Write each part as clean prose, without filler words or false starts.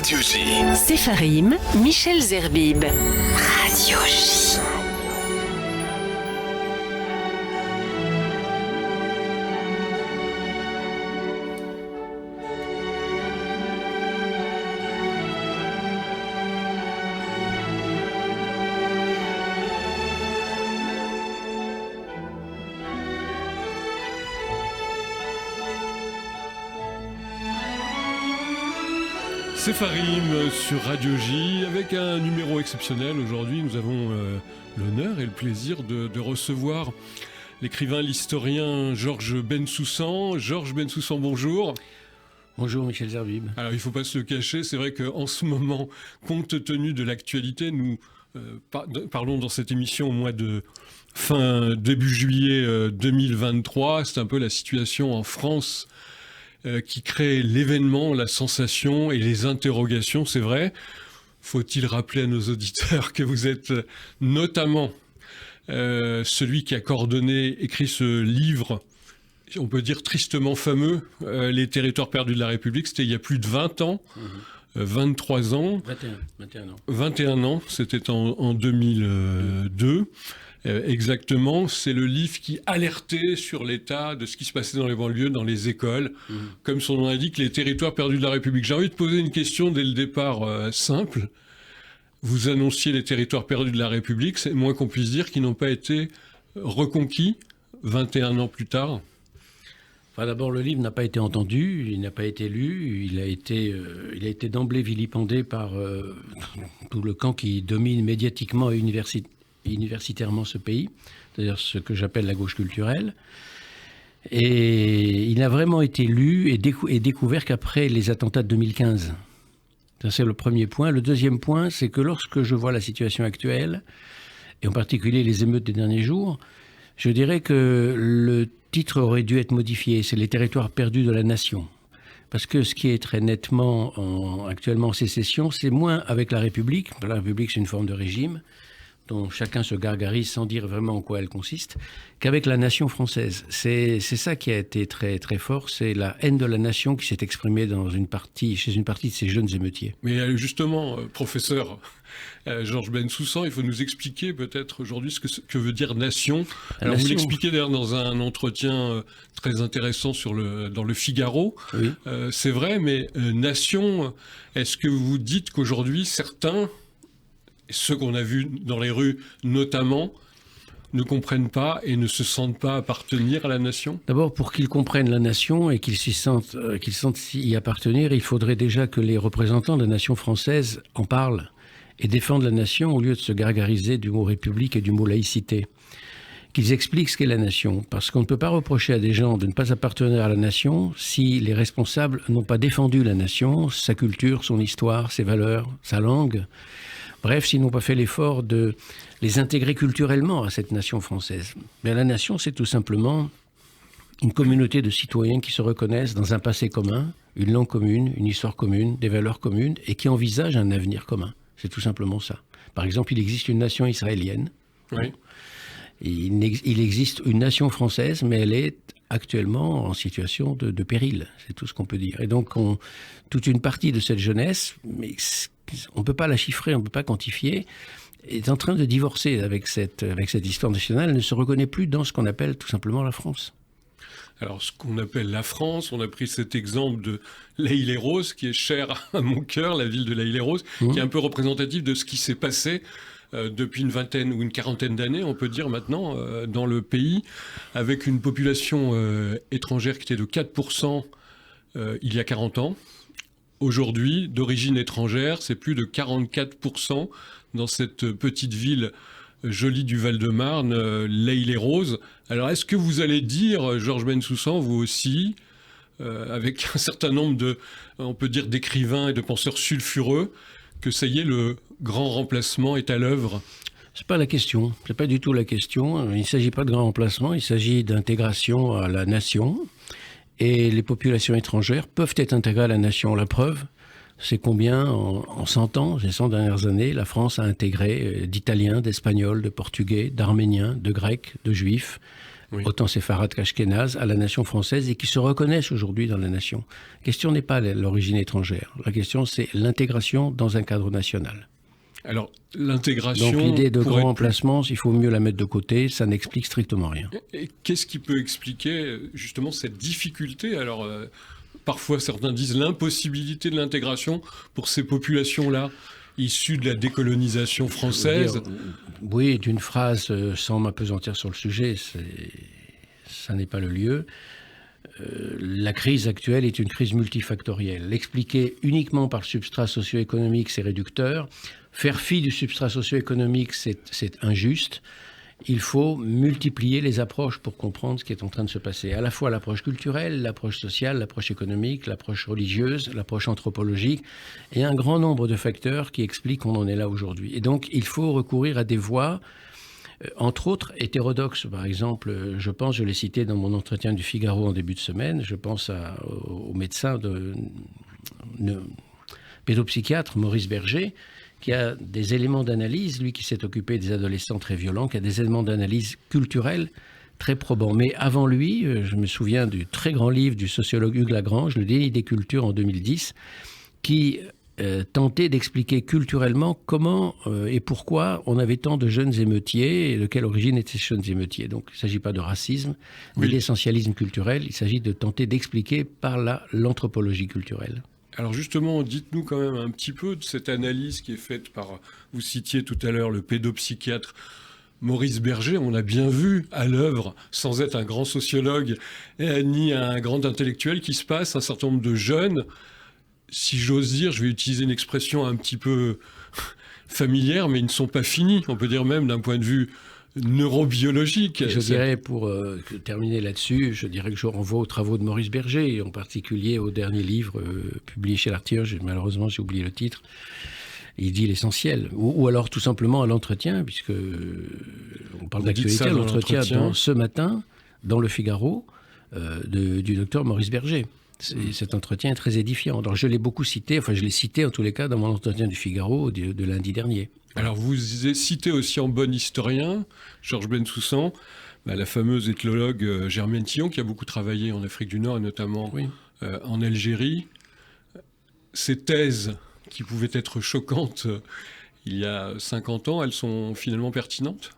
Radio J. Sepharim, Michel Zerbib. Radio J. Sepharim sur Radio J, avec un numéro exceptionnel. Aujourd'hui, nous avons l'honneur et le plaisir de recevoir l'écrivain, l'historien Georges Bensoussan. Georges Bensoussan, bonjour. Bonjour Michel Zerbib. Alors, il ne faut pas se le cacher, c'est vrai qu'en ce moment, compte tenu de l'actualité, nous parlons dans cette émission au mois de début juillet 2023. C'est un peu la situation en France qui crée l'événement, la sensation et les interrogations, c'est vrai. Faut-il rappeler à nos auditeurs que vous êtes notamment celui qui a écrit ce livre, on peut dire tristement fameux, Les territoires perdus de la République. C'était il y a plus de 20 ans, 23 ans. 21 ans. 21 ans, c'était en 2002. Exactement, c'est le livre qui alertait sur l'état de ce qui se passait dans les banlieues, dans les écoles. Comme son nom l'indique, les territoires perdus de la République. J'ai envie de poser une question dès le départ simple. Vous annonciez les territoires perdus de la République, c'est moins qu'on puisse dire, qui n'ont pas été reconquis 21 ans plus tard. Enfin, d'abord, le livre n'a pas été entendu, il n'a pas été lu, il a été d'emblée vilipendé par tout le camp qui domine médiatiquement et universitairement ce pays, c'est-à-dire ce que j'appelle la gauche culturelle. Et il n'a vraiment été lu et découvert qu'après les attentats de 2015. Ça, c'est le premier point. Le deuxième point, c'est que lorsque je vois la situation actuelle, et en particulier les émeutes des derniers jours, je dirais que le titre aurait dû être modifié. C'est les territoires perdus de la nation. Parce que ce qui est très nettement actuellement en sécession, c'est moins avec la République. La République, c'est une forme de régime dont chacun se gargarise sans dire vraiment en quoi elle consiste, qu'avec la nation française. C'est ça qui a été très, très fort, c'est la haine de la nation qui s'est exprimée chez une partie de ces jeunes émeutiers. Mais justement, professeur Georges Bensoussan, il faut nous expliquer peut-être aujourd'hui ce que veut dire nation. Alors vous l'expliquez d'ailleurs dans un entretien très intéressant dans le Figaro. Oui. C'est vrai, mais nation, est-ce que vous dites qu'aujourd'hui certains, ceux qu'on a vus dans les rues notamment, ne comprennent pas et ne se sentent pas appartenir à la nation? D'abord, pour qu'ils comprennent la nation et qu'ils sentent y appartenir, il faudrait déjà que les représentants de la nation française en parlent et défendent la nation au lieu de se gargariser du mot république et du mot laïcité. Qu'ils expliquent ce qu'est la nation, parce qu'on ne peut pas reprocher à des gens de ne pas appartenir à la nation si les responsables n'ont pas défendu la nation, sa culture, son histoire, ses valeurs, sa langue. Bref, s'ils n'ont pas fait l'effort de les intégrer culturellement à cette nation française. Mais la nation, c'est tout simplement une communauté de citoyens qui se reconnaissent dans un passé commun, une langue commune, une histoire commune, des valeurs communes, et qui envisagent un avenir commun. C'est tout simplement ça. Par exemple, il existe une nation israélienne. Oui. Il existe une nation française, mais elle est actuellement en situation de péril. C'est tout ce qu'on peut dire. Et donc, toute une partie de cette jeunesse, mais on ne peut pas la chiffrer, on ne peut pas quantifier, est en train de divorcer avec cette histoire nationale. Elle ne se reconnaît plus dans ce qu'on appelle tout simplement la France. Alors, ce qu'on appelle la France, on a pris cet exemple de l'Haye-les-Roses, qui est cher à mon cœur, la ville de l'Haye-les-Roses, qui est un peu représentatif de ce qui s'est passé depuis une vingtaine ou une quarantaine d'années, on peut dire maintenant, dans le pays, avec une population étrangère qui était de 4% il y a 40 ans. Aujourd'hui, d'origine étrangère, c'est plus de 44% dans cette petite ville jolie du Val-de-Marne, l'Haye-les-Roses. Alors, est-ce que vous allez dire, Georges Bensoussan, vous aussi, avec un certain nombre on peut dire, d'écrivains et de penseurs sulfureux, que ça y est, le grand remplacement est à l'œuvre? C'est pas la question. C'est pas du tout la question. Il ne s'agit pas de grand remplacement. Il s'agit d'intégration à la nation. Et les populations étrangères peuvent être intégrées à la nation. La preuve, c'est combien, en 100 ans, ces 100 dernières années, la France a intégré d'Italiens, d'Espagnols, de Portugais, d'Arméniens, de Grecs, de Juifs. autant séfarades qu'ashkénazes, à la nation française et qui se reconnaissent aujourd'hui dans la nation. La question n'est pas l'origine étrangère. La question, c'est l'intégration dans un cadre national. Alors, l'intégration... Donc l'idée de grand emplacement, il faut mieux la mettre de côté, ça n'explique strictement rien. Et qu'est-ce qui peut expliquer justement cette difficulté? Alors, parfois certains disent l'impossibilité de l'intégration pour ces populations-là, issues de la décolonisation française. Oui, d'une phrase, sans m'appesantir sur le sujet, ça n'est pas le lieu. La crise actuelle est une crise multifactorielle. L'expliquer uniquement par le substrat socio-économique, c'est réducteur. Faire fi du substrat socio-économique, c'est injuste. Il faut multiplier les approches pour comprendre ce qui est en train de se passer. À la fois l'approche culturelle, l'approche sociale, l'approche économique, l'approche religieuse, l'approche anthropologique, et un grand nombre de facteurs qui expliquent qu'on en est là aujourd'hui. Et donc, il faut recourir à des voies, entre autres hétérodoxes. Par exemple, je l'ai cité dans mon entretien du Figaro en début de semaine, je pense au médecin pédopsychiatre Maurice Berger, qui a des éléments d'analyse, lui qui s'est occupé des adolescents très violents, qui a des éléments d'analyse culturelle très probants. Mais avant lui, je me souviens du très grand livre du sociologue Hugues Lagrange, Le déni des cultures en 2010, qui tentait d'expliquer culturellement comment et pourquoi on avait tant de jeunes émeutiers et de quelle origine étaient ces jeunes émeutiers. Donc il ne s'agit pas de racisme, ni d'essentialisme culturel, il s'agit de tenter d'expliquer par l'anthropologie culturelle. Alors justement, dites-nous quand même un petit peu de cette analyse qui est faite par, vous citiez tout à l'heure le pédopsychiatre Maurice Berger. On a bien vu à l'œuvre, sans être un grand sociologue ni un grand intellectuel, qu'il se passe un certain nombre de jeunes, si j'ose dire, je vais utiliser une expression un petit peu familière, mais ils ne sont pas finis, on peut dire même d'un point de vue neurobiologique. Je dirais, pour terminer là-dessus, je dirais que je renvoie aux travaux de Maurice Berger, et en particulier au dernier livre publié chez l'Artilleur, malheureusement j'ai oublié le titre. Il dit l'essentiel. Ou alors tout simplement à l'entretien, puisque on parle d'actualité, l'entretien ce matin, dans le Figaro, du docteur Maurice Berger. Cet entretien est très édifiant. Alors je l'ai beaucoup cité, je l'ai cité en tous les cas dans mon entretien du Figaro de lundi dernier. Alors vous citez aussi en bon historien, Georges Bensoussan, la fameuse ethnologue Germaine Tillon, qui a beaucoup travaillé en Afrique du Nord et notamment en Algérie. Ces thèses qui pouvaient être choquantes il y a 50 ans, elles sont finalement pertinentes ?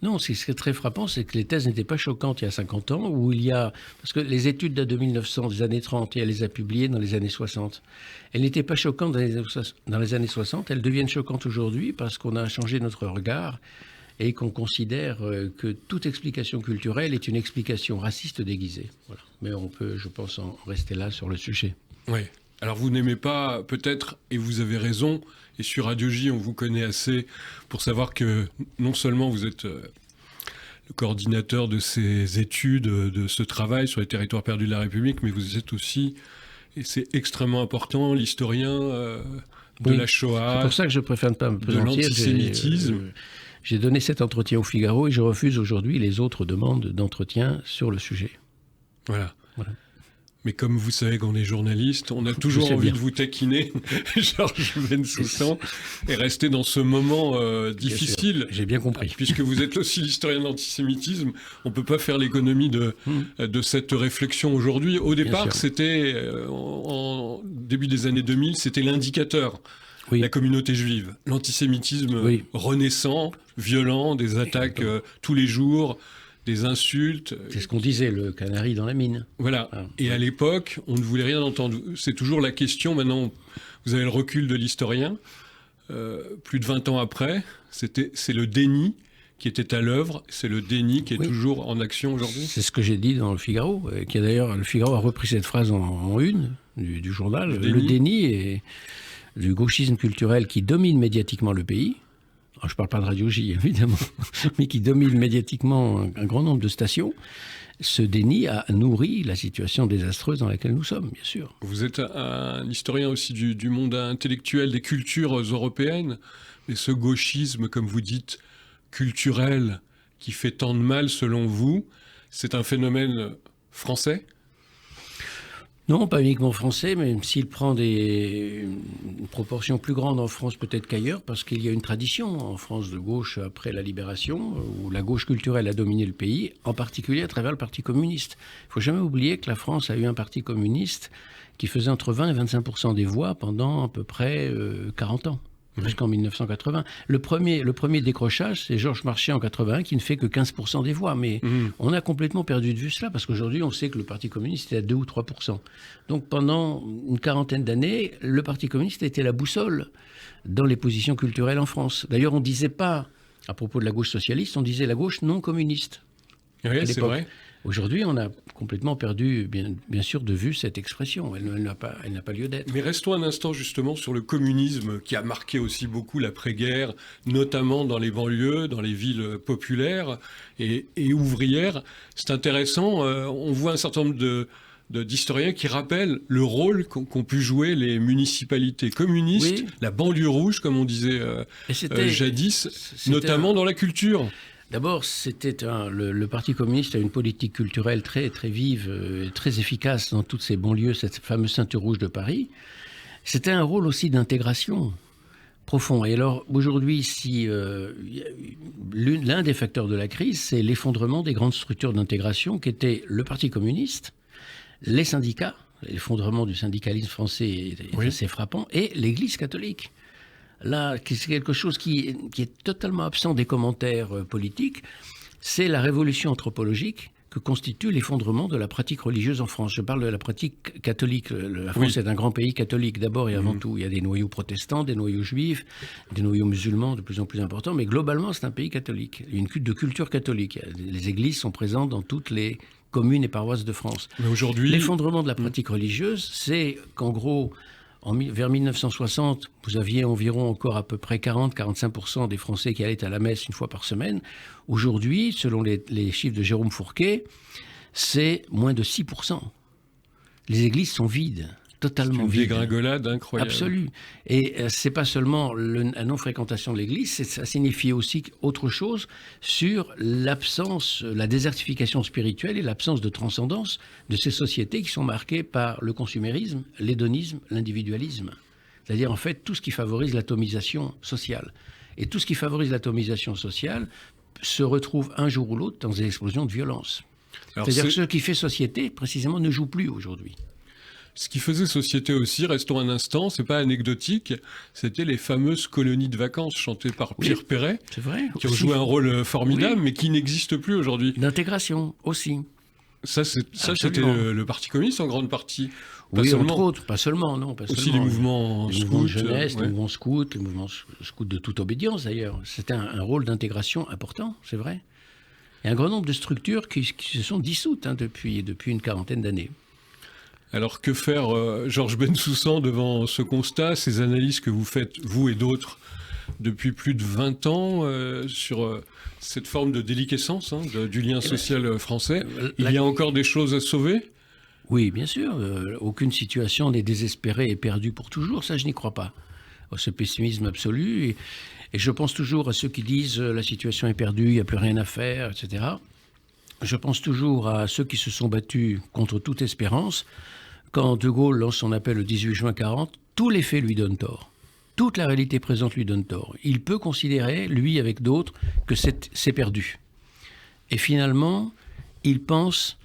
Non, ce qui est très frappant, c'est que les thèses n'étaient pas choquantes il y a 50 ans, parce que les études datent de 1900, des années 30, et elle les a publiées dans les années 60. Elles n'étaient pas choquantes dans les années 60, elles deviennent choquantes aujourd'hui parce qu'on a changé notre regard et qu'on considère que toute explication culturelle est une explication raciste déguisée. Voilà. Mais on peut, je pense, en rester là sur le sujet. Oui. Alors vous n'aimez pas, peut-être, et vous avez raison, et sur Radio J, on vous connaît assez pour savoir que non seulement vous êtes le coordinateur de ces études, de ce travail sur les territoires perdus de la République, mais vous êtes aussi, et c'est extrêmement important, l'historien de la Shoah. C'est pour ça que je préfère ne pas me pesantir. De l'antisémitisme. J'ai donné cet entretien au Figaro et je refuse aujourd'hui les autres demandes d'entretien sur le sujet. Voilà. Mais comme vous savez qu'on est journaliste, on a toujours envie de vous taquiner, Georges Bensoussan, et rester dans ce moment difficile. J'ai bien compris. Puisque vous êtes aussi l'historien de l'antisémitisme, on ne peut pas faire l'économie de cette réflexion aujourd'hui. Au départ, c'était, en début des années 2000, c'était l'indicateur. La communauté juive. L'antisémitisme renaissant, violent, des attaques tous les jours, des insultes. C'est ce qu'on disait, le canari dans la mine. Voilà. Et à l'époque, on ne voulait rien entendre. C'est toujours la question, maintenant, vous avez le recul de l'historien. Plus de 20 ans après, c'est le déni qui était à l'œuvre, c'est le déni qui est toujours en action aujourd'hui. C'est ce que j'ai dit dans le Figaro, qui a d'ailleurs, le Figaro a repris cette phrase en une du journal. Le déni est du gauchisme culturel qui domine médiatiquement le pays. Alors, je ne parle pas de Radio J, évidemment, mais qui domine médiatiquement un grand nombre de stations. Ce déni a nourri la situation désastreuse dans laquelle nous sommes, bien sûr. Vous êtes un historien aussi du monde intellectuel, des cultures européennes, mais ce gauchisme, comme vous dites, culturel, qui fait tant de mal selon vous, c'est un phénomène français ? Non, pas uniquement français, même s'il prend une proportion plus grande en France peut-être qu'ailleurs, parce qu'il y a une tradition en France de gauche après la Libération, où la gauche culturelle a dominé le pays, en particulier à travers le Parti communiste. Il ne faut jamais oublier que la France a eu un Parti communiste qui faisait entre 20 et 25% des voix pendant à peu près 40 ans. Jusqu'en 1980. Le premier décrochage, c'est Georges Marchais en 81 qui ne fait que 15% des voix. Mais on a complètement perdu de vue cela parce qu'aujourd'hui, on sait que le Parti communiste est à 2 ou 3%. Donc pendant une quarantaine d'années, le Parti communiste a été la boussole dans les positions culturelles en France. D'ailleurs, on ne disait pas, à propos de la gauche socialiste, on disait la gauche non communiste. Oui, c'est vrai. Aujourd'hui, on a complètement perdu, bien sûr, de vue cette expression. Elle n'a pas lieu d'être. Mais restons un instant justement sur le communisme qui a marqué aussi beaucoup l'après-guerre, notamment dans les banlieues, dans les villes populaires et ouvrières. C'est intéressant, on voit un certain nombre d'historiens qui rappellent le rôle qu'ont pu jouer les municipalités communistes, la banlieue rouge, comme on disait jadis, notamment dans la culture. D'abord, le Parti communiste a une politique culturelle très, très vive, très efficace dans toutes ces banlieues, cette fameuse ceinture rouge de Paris. C'était un rôle aussi d'intégration profond. Et alors, aujourd'hui, l'un des facteurs de la crise, c'est l'effondrement des grandes structures d'intégration qui étaient le Parti communiste, les syndicats, l'effondrement du syndicalisme français est assez frappant, et l'Église catholique. Là, c'est quelque chose qui est totalement absent des commentaires politiques, c'est la révolution anthropologique que constitue l'effondrement de la pratique religieuse en France. Je parle de la pratique catholique. La France est un grand pays catholique d'abord et avant tout. Il y a des noyaux protestants, des noyaux juifs, des noyaux musulmans de plus en plus importants, mais globalement, c'est un pays catholique. Il y a une culture catholique. Les églises sont présentes dans toutes les communes et paroisses de France. Mais aujourd'hui, l'effondrement de la pratique religieuse, c'est qu'en gros, vers 1960, vous aviez environ encore à peu près 40-45% des Français qui allaient à la messe une fois par semaine. Aujourd'hui, selon les chiffres de Jérôme Fourquet, c'est moins de 6%. Les églises sont vides, totalement vides. C'est une dégringolade incroyable. Absolue. Et c'est pas seulement la non-fréquentation de l'église, ça signifie aussi autre chose sur l'absence, la désertification spirituelle et l'absence de transcendance de ces sociétés qui sont marquées par le consumérisme, l'hédonisme, l'individualisme. C'est-à-dire en fait tout ce qui favorise l'atomisation sociale. Et tout ce qui favorise l'atomisation sociale se retrouve un jour ou l'autre dans des explosions de violence. C'est-à-dire que ce qui fait société, précisément, ne joue plus aujourd'hui. Ce qui faisait société aussi, restons un instant, c'est pas anecdotique, c'était les fameuses colonies de vacances chantées par Pierre Perret, c'est vrai, qui ont joué un rôle formidable, mais qui n'existe plus aujourd'hui. D'intégration aussi. Ça c'était le Parti communiste en grande partie. Entre autres, pas seulement, non. Pas aussi seulement. Les mouvements scouts. De jeunesse, les mouvements scouts, les mouvements scouts de toute obédience d'ailleurs. C'était un rôle d'intégration important, c'est vrai. Il y a un grand nombre de structures qui se sont dissoutes depuis une quarantaine d'années. Alors que faire, Georges Bensoussan, devant ce constat, ces analyses que vous faites, vous et d'autres, depuis plus de 20 ans, sur cette forme de déliquescence du lien social français, il y a encore des choses à sauver ? Oui, bien sûr. Aucune situation n'est désespérée et perdue pour toujours. Ça, je n'y crois pas. Ce pessimisme absolu. Et je pense toujours à ceux qui disent la situation est perdue, il n'y a plus rien à faire, etc. Je pense toujours à ceux qui se sont battus contre toute espérance. Quand De Gaulle lance son appel le 18 juin 40, tous les faits lui donnent tort. Toute la réalité présente lui donne tort. Il peut considérer, lui avec d'autres, que c'est perdu. Et finalement, il pense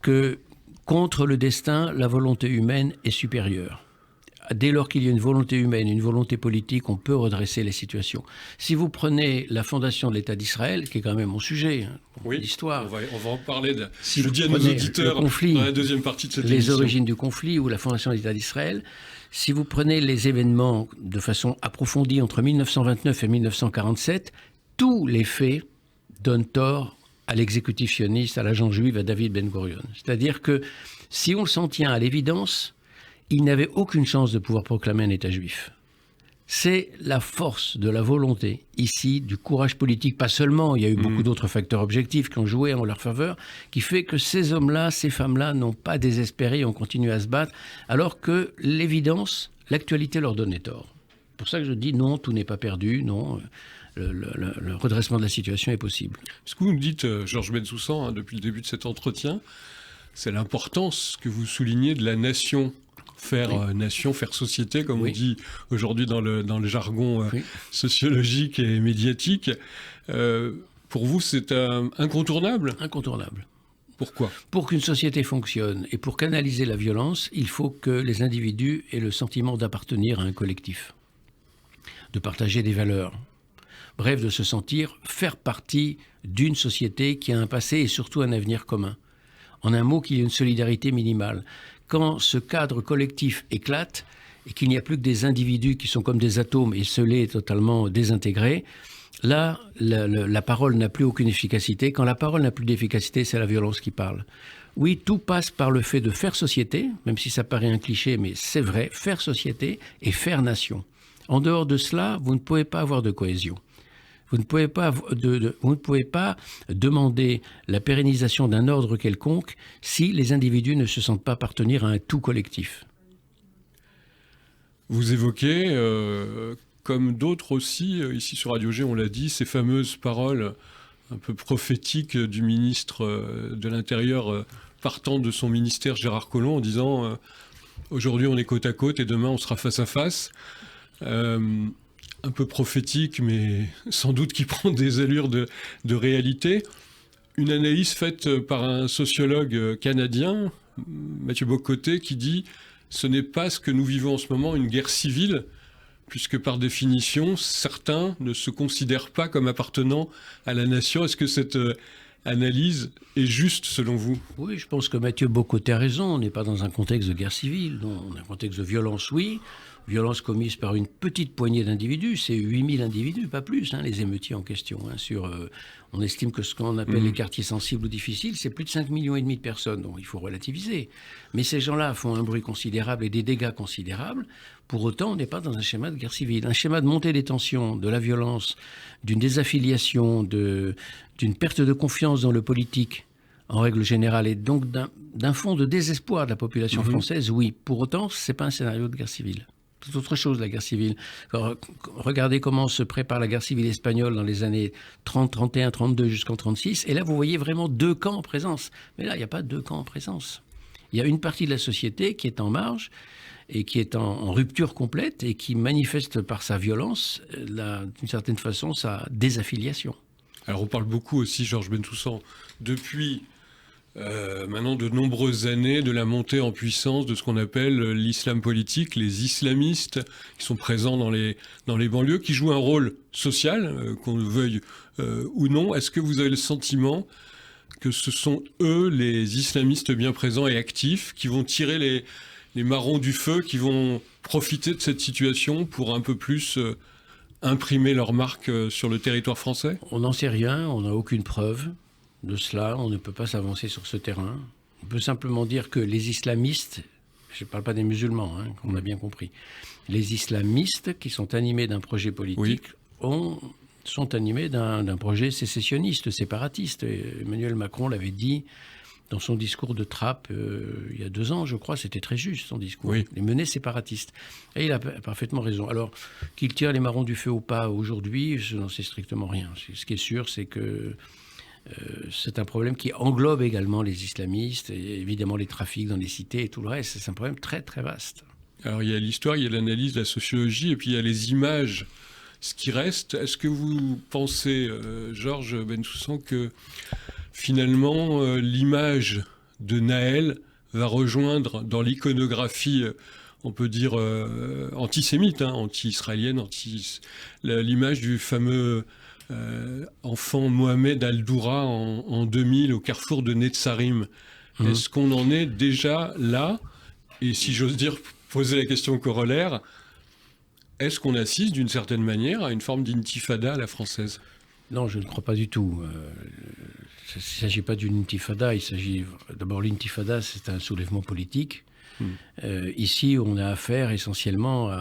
que contre le destin, la volonté humaine est supérieure. Dès lors qu'il y a une volonté humaine, une volonté politique, on peut redresser les situations. Si vous prenez la fondation de l'État d'Israël, qui est quand même mon sujet, l'histoire. On va en parler. Si je dis à nos auditeurs dans la deuxième partie de cette émission. Les origines du conflit ou la fondation de l'État d'Israël, si vous prenez les événements de façon approfondie entre 1929 et 1947, tous les faits donnent tort à l'exécutif sioniste, à l'agent juif, à David Ben-Gurion. C'est-à-dire que si on s'en tient à l'évidence, il n'avait aucune chance de pouvoir proclamer un État juif. C'est la force de la volonté, ici, du courage politique, pas seulement, il y a eu beaucoup d'autres facteurs objectifs qui ont joué en leur faveur, qui fait que ces hommes-là, ces femmes-là n'ont pas désespéré et ont continué à se battre, alors que l'évidence, l'actualité leur donnait tort. C'est pour ça que je dis non, tout n'est pas perdu, non, le redressement de la situation est possible. Ce que vous me dites, Georges Bensoussan, depuis le début de cet entretien, c'est l'importance que vous soulignez de la nation. Faire nation, faire société, comme on dit aujourd'hui dans le jargon sociologique et médiatique. Pour vous, c'est incontournable ? Incontournable. Pourquoi ? Pour qu'une société fonctionne et pour canaliser la violence, il faut que les individus aient le sentiment d'appartenir à un collectif, de partager des valeurs. Bref, de se sentir faire partie d'une société qui a un passé et surtout un avenir commun. En un mot, qu'il y ait une solidarité minimale. Quand ce cadre collectif éclate et qu'il n'y a plus que des individus qui sont comme des atomes et scellés totalement désintégrés, là, la parole n'a plus aucune efficacité. Quand la parole n'a plus d'efficacité, c'est la violence qui parle. Oui, tout passe par le fait de faire société, même si ça paraît un cliché, mais c'est vrai, faire société et faire nation. En dehors de cela, vous ne pouvez pas avoir de cohésion. Vous ne pouvez pas demander la pérennisation d'un ordre quelconque si les individus ne se sentent pas appartenir à un tout collectif. Vous évoquez, comme d'autres aussi, ici sur Radio G, on l'a dit, ces fameuses paroles un peu prophétiques du ministre de l'Intérieur partant de son ministère, Gérard Collomb, en disant aujourd'hui on est côte à côte et demain on sera face à face. Un peu prophétique, mais sans doute qui prend des allures de réalité. Une analyse faite par un sociologue canadien, Mathieu Bock-Côté, qui dit « Ce n'est pas ce que nous vivons en ce moment, une guerre civile, puisque par définition, certains ne se considèrent pas comme appartenant à la nation. » Est-ce que cette analyse est juste selon vous ? Oui, je pense que Mathieu Bock-Côté a raison. On n'est pas dans un contexte de guerre civile, non, on est dans un contexte de violence, oui. Violence commise par une petite poignée d'individus, c'est 8000 individus, pas plus, les émeutiers en question. On estime que ce qu'on appelle les quartiers sensibles ou difficiles, c'est plus de 5,5 millions de personnes, donc il faut relativiser. Mais ces gens-là font un bruit considérable et des dégâts considérables. Pour autant, on n'est pas dans un schéma de guerre civile. Un schéma de montée des tensions, de la violence, d'une désaffiliation, d'une perte de confiance dans le politique, en règle générale, et donc d'un fond de désespoir de la population française, oui. Pour autant, ce n'est pas un scénario de guerre civile. C'est autre chose, la guerre civile. Alors, regardez comment se prépare la guerre civile espagnole dans les années 30, 31, 32 jusqu'en 36. Et là, vous voyez vraiment deux camps en présence. Mais là, il n'y a pas deux camps en présence. Il y a une partie de la société qui est en marge et qui est en rupture complète et qui manifeste par sa violence, d'une certaine façon, sa désaffiliation. Alors, on parle beaucoup aussi, Georges Bentoussan, depuis maintenant de nombreuses années, de la montée en puissance de ce qu'on appelle l'islam politique, les islamistes qui sont présents dans les banlieues, qui jouent un rôle social, qu'on le veuille ou non. Est-ce que vous avez le sentiment que ce sont eux, les islamistes bien présents et actifs, qui vont tirer les marrons du feu, qui vont profiter de cette situation pour un peu plus imprimer leur marque sur le territoire français ? On n'en sait rien, on n'a aucune preuve de cela, on ne peut pas s'avancer sur ce terrain. On peut simplement dire que les islamistes, je ne parle pas des musulmans, on a bien compris, les islamistes qui sont animés d'un projet politique sont animés d'un projet sécessionniste, séparatiste. Et Emmanuel Macron l'avait dit dans son discours de Trappes il y a 2 ans, je crois, c'était très juste son discours, les menées séparatistes. Et il a parfaitement raison. Alors, qu'il tire les marrons du feu ou pas aujourd'hui, je n'en sais strictement rien. Ce qui est sûr, c'est que c'est un problème qui englobe également les islamistes, et évidemment les trafics dans les cités et tout le reste. C'est un problème très très vaste. Alors il y a l'histoire, il y a l'analyse, la sociologie, et puis il y a les images, ce qui reste. Est-ce que vous pensez, Georges Bentoussan, que finalement l'image de Naël va rejoindre dans l'iconographie, on peut dire antisémite, anti-israélienne, l'image du fameux enfant Mohamed Al-Doura en 2000 au carrefour de Netzarim. Est-ce qu'on en est déjà là ? Et si j'ose dire, poser la question corollaire, est-ce qu'on assiste d'une certaine manière à une forme d'intifada à la française ? Non, je ne crois pas du tout. Il ne s'agit pas d'une intifada, il s'agit... D'abord, l'intifada, c'est un soulèvement politique. Ici, on a affaire essentiellement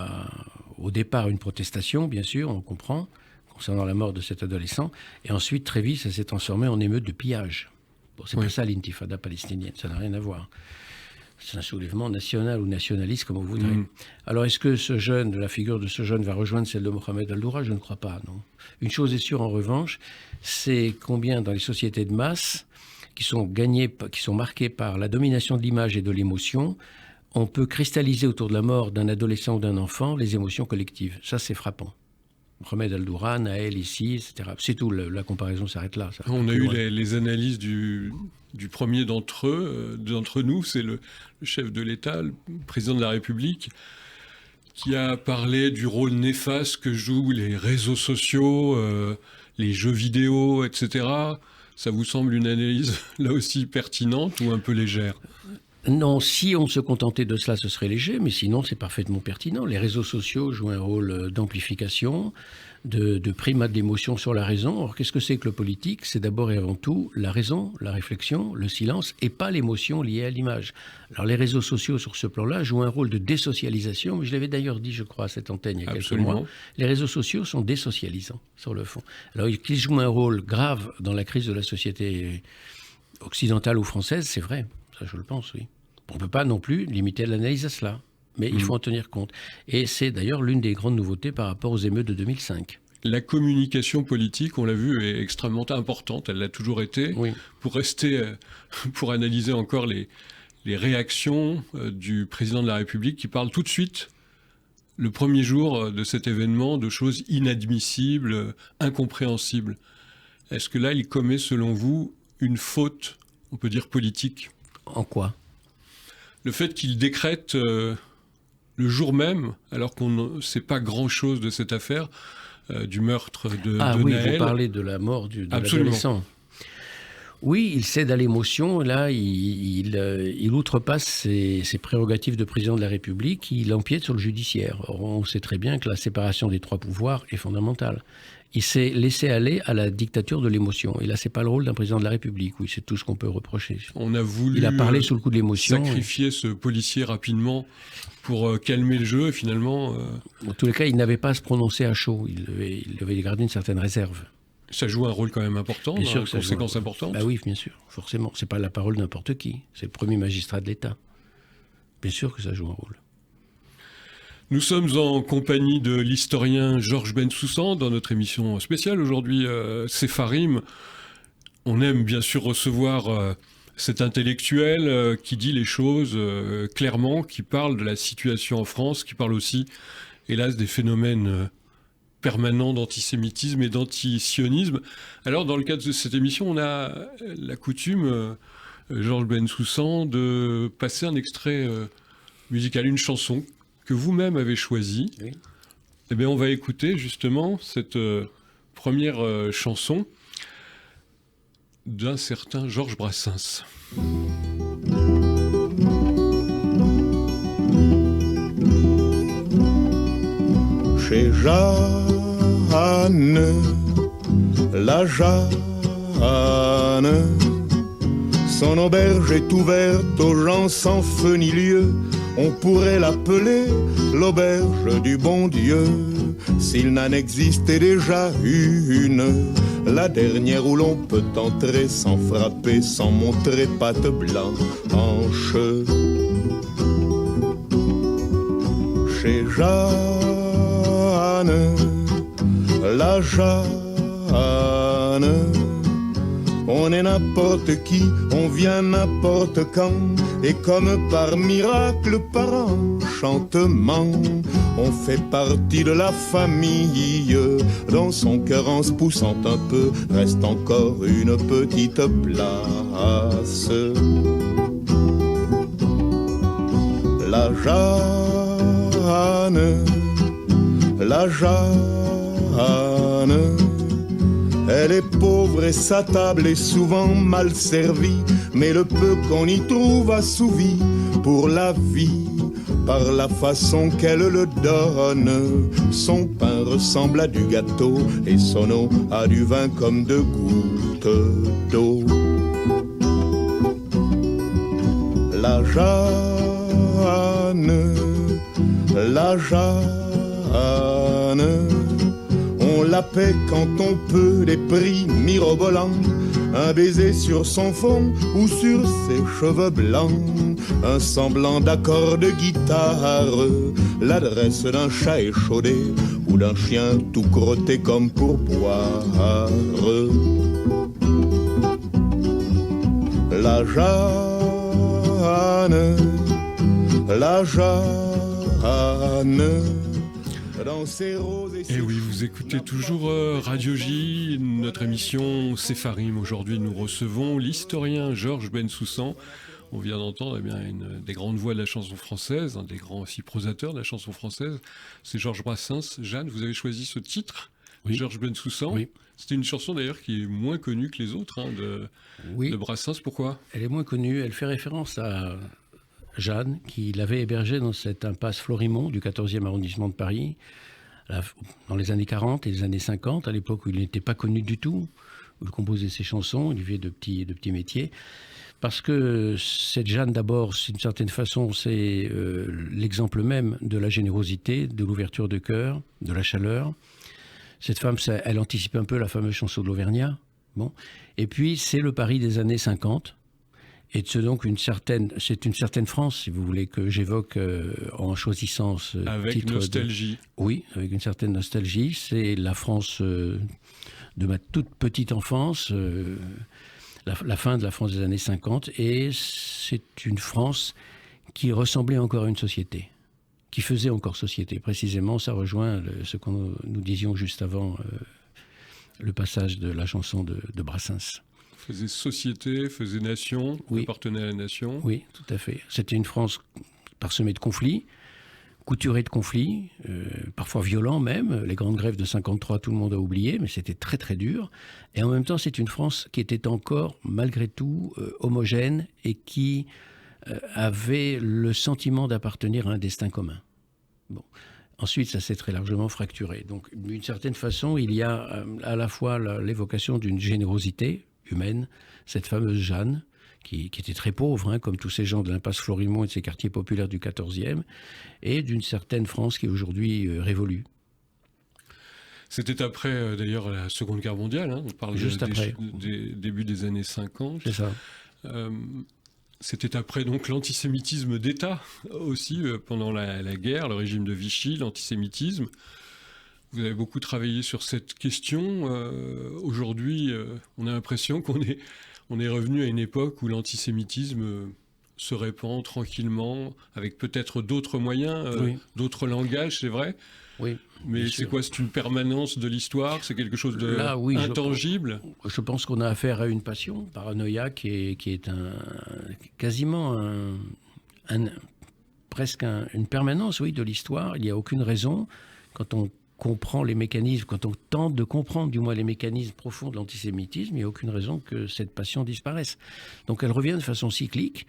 au départ à une protestation, bien sûr, on comprend, concernant la mort de cet adolescent, et ensuite, très vite, ça s'est transformé en émeute de pillage. Bon, c'est pas ça l'intifada palestinienne, ça n'a rien à voir. C'est un soulèvement national ou nationaliste, comme vous voudrez. Alors, est-ce que la figure de ce jeune va rejoindre celle de Mohamed Al-Doura ? Je ne crois pas, non. Une chose est sûre, en revanche, c'est combien dans les sociétés de masse, qui sont marqués par la domination de l'image et de l'émotion, on peut cristalliser autour de la mort d'un adolescent ou d'un enfant les émotions collectives. Ça, c'est frappant. Mohamed Al-Doura, Naël ici, etc. C'est tout, la comparaison s'arrête là. On a eu les analyses du premier d'entre nous, c'est le chef de l'État, le président de la République, qui a parlé du rôle néfaste que jouent les réseaux sociaux, les jeux vidéo, etc. Ça vous semble une analyse là aussi pertinente ou un peu légère ? Non, si on se contentait de cela, ce serait léger, mais sinon, c'est parfaitement pertinent. Les réseaux sociaux jouent un rôle d'amplification, de primat d'émotion sur la raison. Or, qu'est-ce que c'est que le politique ? C'est d'abord et avant tout la raison, la réflexion, le silence, et pas l'émotion liée à l'image. Alors, les réseaux sociaux, sur ce plan-là, jouent un rôle de désocialisation. Je l'avais d'ailleurs dit, je crois, à cette antenne il y a quelques mois. Les réseaux sociaux sont désocialisants, sur le fond. Alors, qu'ils jouent un rôle grave dans la crise de la société occidentale ou française, c'est vrai. Ça, je le pense, oui. On ne peut pas non plus limiter l'analyse à cela, mais il faut en tenir compte. Et c'est d'ailleurs l'une des grandes nouveautés par rapport aux émeutes de 2005. La communication politique, on l'a vu, est extrêmement importante. Elle l'a toujours été. Oui. Pour analyser encore les réactions du président de la République qui parle tout de suite, le premier jour de cet événement, de choses inadmissibles, incompréhensibles. Est-ce que là, il commet, selon vous, une faute, on peut dire, politique ? En quoi ? Le fait qu'il décrète le jour même, alors qu'on ne sait pas grand-chose de cette affaire, du meurtre de Naël. Ah oui, Naël. Vous parlez de la mort de l'adolescent. Oui, il cède à l'émotion. Là, il outrepasse ses prérogatives de président de la République. Il empiète sur le judiciaire. Or, on sait très bien que la séparation des trois pouvoirs est fondamentale. Il s'est laissé aller à la dictature de l'émotion. Et là, c'est pas le rôle d'un président de la République. Oui, c'est tout ce qu'on peut reprocher. On a voulu il a parlé sous le coup de l'émotion. Sacrifier ce policier rapidement pour calmer le jeu. Et finalement... En tous les cas, il n'avait pas à se prononcer à chaud. Il devait garder une certaine réserve. Ça joue un rôle quand même important, bien sûr, conséquences importantes. Bah oui, bien sûr, forcément. C'est pas la parole de n'importe qui. C'est le premier magistrat de l'État. Bien sûr que ça joue un rôle. Nous sommes en compagnie de l'historien Georges Bensoussan dans notre émission spéciale aujourd'hui, Sépharim. On aime bien sûr recevoir cet intellectuel qui dit les choses clairement, qui parle de la situation en France, qui parle aussi, hélas, des phénomènes permanents d'antisémitisme et d'antisionisme. Alors, dans le cadre de cette émission, on a la coutume, Georges Bensoussan, de passer un extrait musical, une chanson que vous-même avez choisi. Oui. Eh bien, on va écouter justement cette première chanson d'un certain Georges Brassens. Chez Jeanne, la Jeanne, son auberge est ouverte aux gens sans feu ni lieu. On pourrait l'appeler l'auberge du bon Dieu, s'il n'en existait déjà une, la dernière où l'on peut entrer sans frapper, sans montrer patte blanche. Chez Jeanne, la Jeanne, on est n'importe qui, on vient n'importe quand, et comme par miracle, par enchantement, on fait partie de la famille. Dans son cœur, en se poussant un peu, reste encore une petite place. La Jeanne, la Jeanne, elle est pauvre et sa table est souvent mal servie, mais le peu qu'on y trouve assouvi pour la vie, par la façon qu'elle le donne. Son pain ressemble à du gâteau et son eau à du vin comme de gouttes d'eau. La Jeanne, la Jeanne, on la paie quand on peut, des prix mirobolants, un baiser sur son front ou sur ses cheveux blancs, un semblant d'accord de guitare, l'adresse d'un chat échaudé ou d'un chien tout crotté comme pour boire. la Jeanne, la Jeanne. Et oui, vous écoutez toujours Radio J, notre émission Sepharim. Aujourd'hui, nous recevons l'historien Georges Bensoussan. On vient d'entendre une des grandes voix de la chanson française, un des grands aussi prosateurs de la chanson française, c'est Georges Brassens. Jeanne, vous avez choisi ce titre, oui. Georges Bensoussan. Oui. C'était une chanson d'ailleurs qui est moins connue que les autres de Brassens. Pourquoi ? Elle est moins connue, elle fait référence à Jeanne, qui l'avait hébergé dans cette impasse Florimond du 14e arrondissement de Paris, dans les années 40 et les années 50, à l'époque où il n'était pas connu du tout, où il composait ses chansons, il vivait de petits métiers. Parce que cette Jeanne, d'abord, d'une certaine façon, c'est l'exemple même de la générosité, de l'ouverture de cœur, de la chaleur. Cette femme, elle anticipe un peu la fameuse chanson de l'Auvergnat. Bon. Et puis, c'est le Paris des années 50. Et c'est donc une certaine France, si vous voulez, que j'évoque en choisissant ce titre. Avec nostalgie. Oui, avec une certaine nostalgie. C'est la France de ma toute petite enfance, la fin de la France des années 50. Et c'est une France qui ressemblait encore à une société, qui faisait encore société. Précisément, ça rejoint ce que nous disions juste avant le passage de la chanson de Brassens. Faisait société, faisait nation, oui. Appartenait à la nation. Oui, tout à fait. C'était une France parsemée de conflits, couturée de conflits, parfois violents même. Les grandes grèves de 53, tout le monde a oublié, mais c'était très très dur. Et en même temps, c'est une France qui était encore, malgré tout, homogène et qui avait le sentiment d'appartenir à un destin commun. Bon. Ensuite, ça s'est très largement fracturé. Donc, d'une certaine façon, il y a à la fois l'évocation d'une générosité humaine, cette fameuse Jeanne, qui était très pauvre, comme tous ces gens de l'impasse Florimond et de ces quartiers populaires du 14e, et d'une certaine France qui est aujourd'hui révolue. C'était après, d'ailleurs, la Seconde Guerre mondiale, on parle juste après. Des début des années 50. C'est ça. C'était après donc l'antisémitisme d'État aussi, pendant la guerre, le régime de Vichy, l'antisémitisme. Vous avez beaucoup travaillé sur cette question. Aujourd'hui, on a l'impression qu'on est revenu à une époque où l'antisémitisme se répand tranquillement, avec peut-être d'autres moyens, oui. D'autres langages, c'est vrai. Oui. Mais c'est quoi ? C'est une permanence de l'histoire ? C'est quelque chose de intangible ? Je pense qu'on a affaire à une passion paranoïaque qui est quasiment presque une permanence, oui, de l'histoire. Il n'y a aucune raison, quand on comprend les mécanismes, quand on tente de comprendre du moins les mécanismes profonds de l'antisémitisme, il n'y a aucune raison que cette passion disparaisse. Donc elle revient de façon cyclique,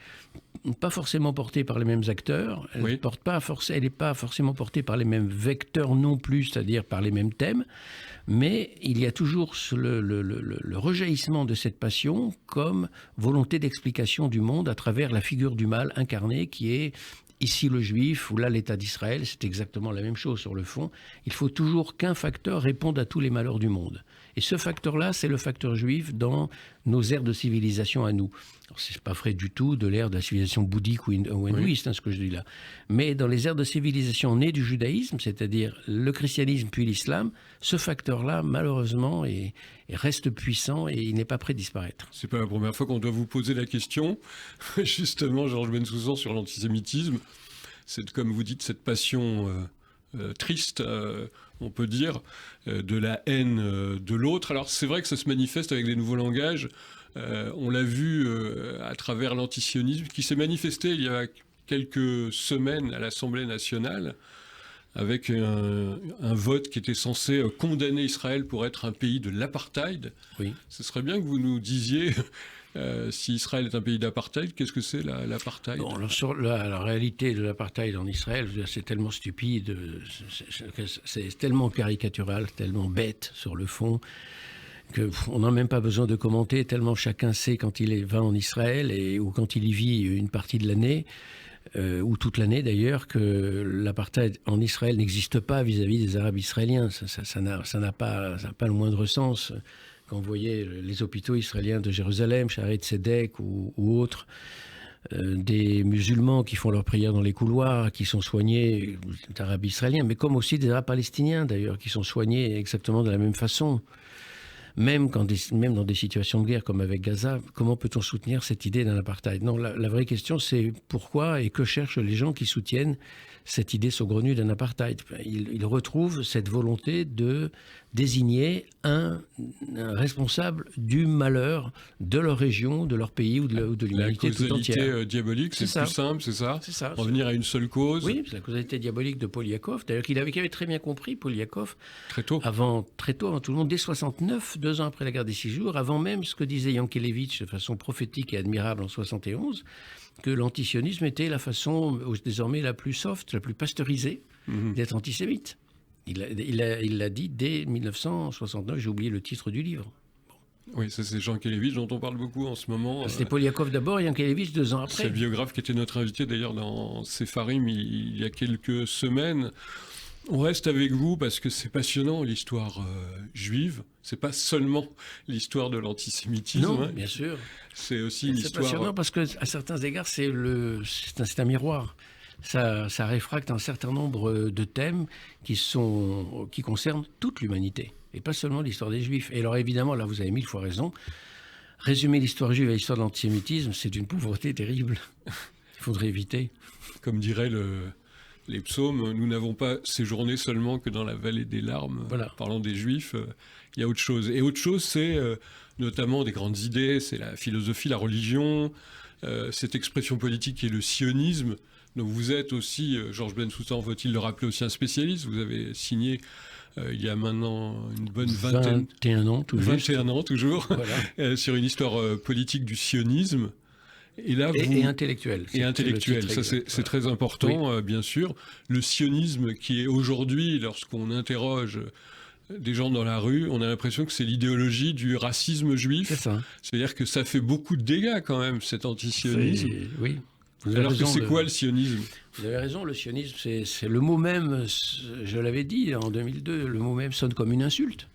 pas forcément portée par les mêmes acteurs, elle n'est pas forcément portée par les mêmes vecteurs non plus, c'est-à-dire par les mêmes thèmes, mais il y a toujours le rejaillissement de cette passion comme volonté d'explication du monde à travers la figure du mal incarné qui est ici le juif, ou là l'État d'Israël, c'est exactement la même chose sur le fond. Il faut toujours qu'un facteur réponde à tous les malheurs du monde. Et ce facteur-là, c'est le facteur juif dans nos aires de civilisation à nous. Alors, c'est pas vrai du tout de l'ère de la civilisation bouddhique ou hindouiste, ce que je dis là. Mais dans les aires de civilisation nées du judaïsme, c'est-à-dire le christianisme puis l'islam, ce facteur-là, malheureusement, reste puissant et il n'est pas prêt de disparaître. C'est pas la première fois qu'on doit vous poser la question. Justement, Georges Bensoussan, sur l'antisémitisme, c'est, comme vous dites, cette passion triste, on peut dire, de la haine de l'autre. Alors c'est vrai que ça se manifeste avec des nouveaux langages. On l'a vu à travers l'antisionisme qui s'est manifesté il y a quelques semaines à l'Assemblée nationale avec un vote qui était censé condamner Israël pour être un pays de l'apartheid. Oui. Ce serait bien que vous nous disiez si Israël est un pays d'apartheid, qu'est-ce que c'est l'apartheid ? Bon, alors sur la réalité de l'apartheid en Israël, c'est tellement stupide, c'est tellement caricatural, tellement bête sur le fond, qu'on n'a même pas besoin de commenter, tellement chacun sait quand il va en Israël ou quand il y vit une partie de l'année, ou toute l'année d'ailleurs, que l'apartheid en Israël n'existe pas vis-à-vis des Arabes israéliens. Ça n'a pas le moindre sens. Quand vous voyez les hôpitaux israéliens de Jérusalem, Shaare Tzedek ou autres, des musulmans qui font leurs prières dans les couloirs, qui sont soignés d'Arabes israéliens, mais comme aussi des Arabes palestiniens d'ailleurs, qui sont soignés exactement de la même façon. même dans des situations de guerre comme avec Gaza, comment peut-on soutenir cette idée d'un apartheid? Non, la vraie question, c'est pourquoi et que cherchent les gens qui soutiennent cette idée saugrenue d'un apartheid. Ils retrouvent cette volonté de désigner un responsable du malheur de leur région, de leur pays ou de l'humanité tout entière. La causalité diabolique, c'est plus simple, c'est ça? C'est ça. En venir à une seule cause. Oui, c'est la causalité diabolique de Poliakov. D'ailleurs, qu'il avait très bien compris, Poliakov. Très tôt, avant tout le monde, dès 69, 2 ans après la guerre des 6 jours, avant même ce que disait Yankelevitch de façon prophétique et admirable en 71, que l'antisionisme était la façon désormais la plus soft, la plus pasteurisée d'être antisémite. Il l'a dit dès 1969, j'ai oublié le titre du livre. Oui, ça c'est Yankelevitch dont on parle beaucoup en ce moment. C'était Poliakov d'abord et Yankelevitch 2 ans après. C'est le biographe qui était notre invité d'ailleurs dans Sepharim il y a quelques semaines. On reste avec vous parce que c'est passionnant l'histoire juive. C'est pas seulement l'histoire de l'antisémitisme. Non, bien sûr. C'est aussi une histoire. C'est passionnant parce que à certains égards c'est un miroir. Ça réfracte un certain nombre de thèmes qui concernent toute l'humanité et pas seulement l'histoire des Juifs. Et alors évidemment, là vous avez 1000 fois raison. Résumer l'histoire juive à l'histoire de l'antisémitisme, c'est une pauvreté terrible. Il faudrait éviter. Comme diraient les psaumes, nous n'avons pas séjourné seulement que dans la vallée des larmes. Voilà. Parlant des Juifs, il y a autre chose. Et autre chose, c'est notamment des grandes idées, c'est la philosophie, la religion, cette expression politique qui est le sionisme. Donc vous êtes aussi, Georges Bensoussan, faut-il le rappeler, aussi un spécialiste. Vous avez signé il y a maintenant une bonne 21 ans, toujours, voilà. Sur une histoire politique du sionisme. Et là, et intellectuel. Et intellectuel, ça c'est très important, oui. Bien sûr. Le sionisme qui est aujourd'hui, lorsqu'on interroge des gens dans la rue, on a l'impression que c'est l'idéologie du racisme juif. C'est ça. C'est-à-dire que ça fait beaucoup de dégâts quand même, cet antisionisme. Oui. Alors que c'est quoi le sionisme? Vous avez raison, le sionisme, c'est le mot même, je l'avais dit en 2002, le mot même sonne comme une insulte.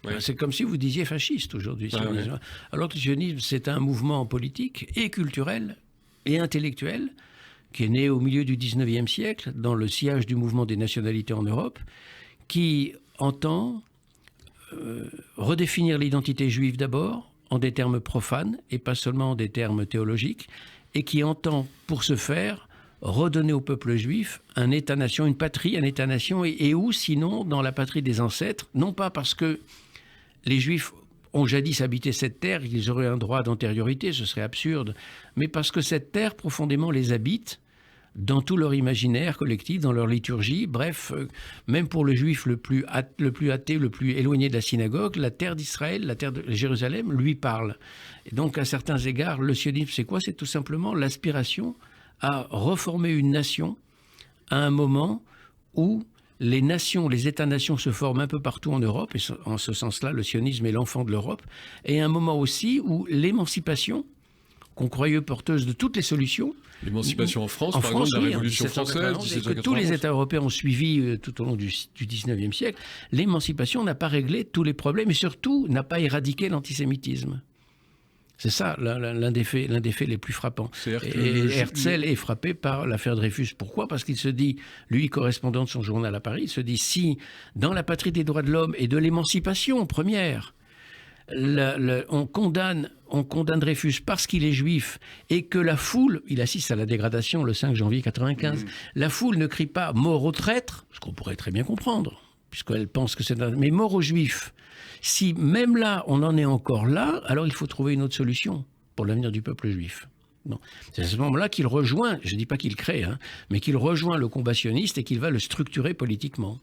Ouais. C'est comme si vous disiez fasciste aujourd'hui. Ouais. Alors que le sionisme, c'est un mouvement politique et culturel et intellectuel qui est né au milieu du 19e siècle, dans le sillage du mouvement des nationalités en Europe, qui entend redéfinir l'identité juive d'abord, en des termes profanes et pas seulement en des termes théologiques, et qui entend, pour ce faire, redonner au peuple juif un État-nation, une patrie, un État-nation, et où, sinon, dans la patrie des ancêtres, non pas parce que les Juifs ont jadis habité cette terre, qu'ils auraient un droit d'antériorité, ce serait absurde, mais parce que cette terre profondément les habite, dans tout leur imaginaire collectif, dans leur liturgie, bref, même pour le Juif le plus athée, le plus éloigné de la synagogue, la terre d'Israël, la terre de Jérusalem lui parle. Et donc, à certains égards, le sionisme, c'est quoi? C'est tout simplement l'aspiration à reformer une nation à un moment où les nations, les États-nations se forment un peu partout en Europe, et en ce sens-là, le sionisme est l'enfant de l'Europe, et un moment aussi où l'émancipation, qu'on croyait porteuse de toutes les solutions. L'émancipation en France, par exemple, la Révolution française, que tous les États européens ont suivi tout au long du 19e siècle, l'émancipation n'a pas réglé tous les problèmes et surtout n'a pas éradiqué l'antisémitisme. C'est ça l'un des faits les plus frappants. Et Herzl est frappé par l'affaire Dreyfus. Pourquoi? Parce qu'il se dit, lui, correspondant de son journal à Paris, il se dit, si dans la patrie des droits de l'homme et de l'émancipation première, on condamne Dreyfus parce qu'il est juif et que la foule, il assiste à la dégradation le 5 janvier 95, la foule ne crie pas mort aux traîtres, ce qu'on pourrait très bien comprendre, puisqu'elle pense que c'est mais mort aux juifs. Si même là, on en est encore là, alors il faut trouver une autre solution pour l'avenir du peuple juif. Non. C'est à ce moment-là qu'il rejoint, je ne dis pas qu'il crée, mais qu'il rejoint le combat sioniste et qu'il va le structurer politiquement.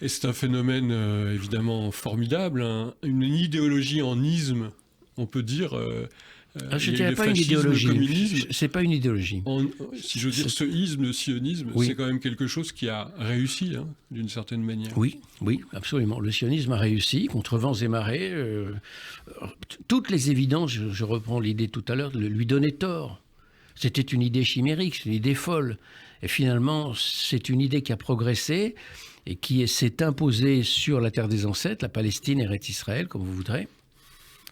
Et c'est un phénomène évidemment formidable, une idéologie en isme, on peut dire. Je ne dirais pas une idéologie. C'est pas une idéologie. Si je veux dire, ce isme, le sionisme, oui. C'est quand même quelque chose qui a réussi, d'une certaine manière. Oui, absolument. Le sionisme a réussi, contre vents et marées. Toutes les évidences, je reprends l'idée tout à l'heure, lui donnaient tort. C'était une idée chimérique, c'est une idée folle. Et finalement, c'est une idée qui a progressé et qui s'est imposée sur la terre des ancêtres, la Palestine, Eretz Israël, comme vous voudrez.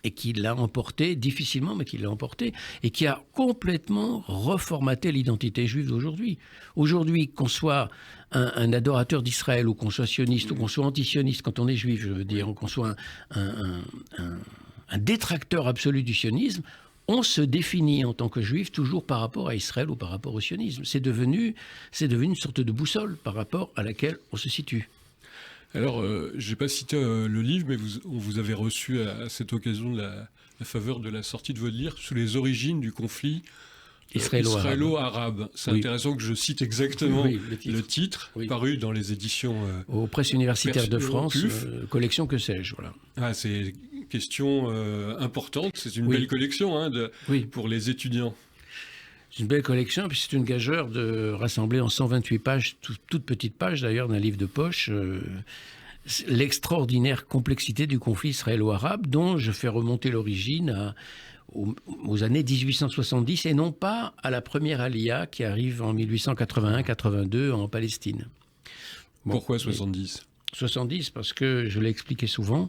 et qui l'a emporté, difficilement, mais qui l'a emporté, et qui a complètement reformaté l'identité juive d'aujourd'hui. Aujourd'hui, qu'on soit un adorateur d'Israël, ou qu'on soit sioniste, ou qu'on soit anti-sioniste, quand on est juif, je veux dire, ou qu'on soit un détracteur absolu du sionisme, on se définit en tant que juif toujours par rapport à Israël ou par rapport au sionisme. C'est devenu une sorte de boussole par rapport à laquelle on se situe. Alors, je n'ai pas cité le livre, mais vous avez reçu à cette occasion la faveur de la sortie de votre livre, Sous les origines du conflit israélo-arabe. C'est intéressant que je cite exactement le titre, paru dans les éditions... aux presses universitaires de France, collection que sais-je, voilà. Ah, c'est une question importante, c'est une belle collection pour les étudiants. C'est une belle collection, puis c'est une gageure de rassembler en 128 pages, toutes petites pages d'ailleurs, d'un livre de poche, l'extraordinaire complexité du conflit israélo-arabe, dont je fais remonter l'origine aux années 1870, et non pas à la première Aliyah qui arrive en 1881-82 en Palestine. Pourquoi 70 ? 70, parce que, je l'ai expliqué souvent,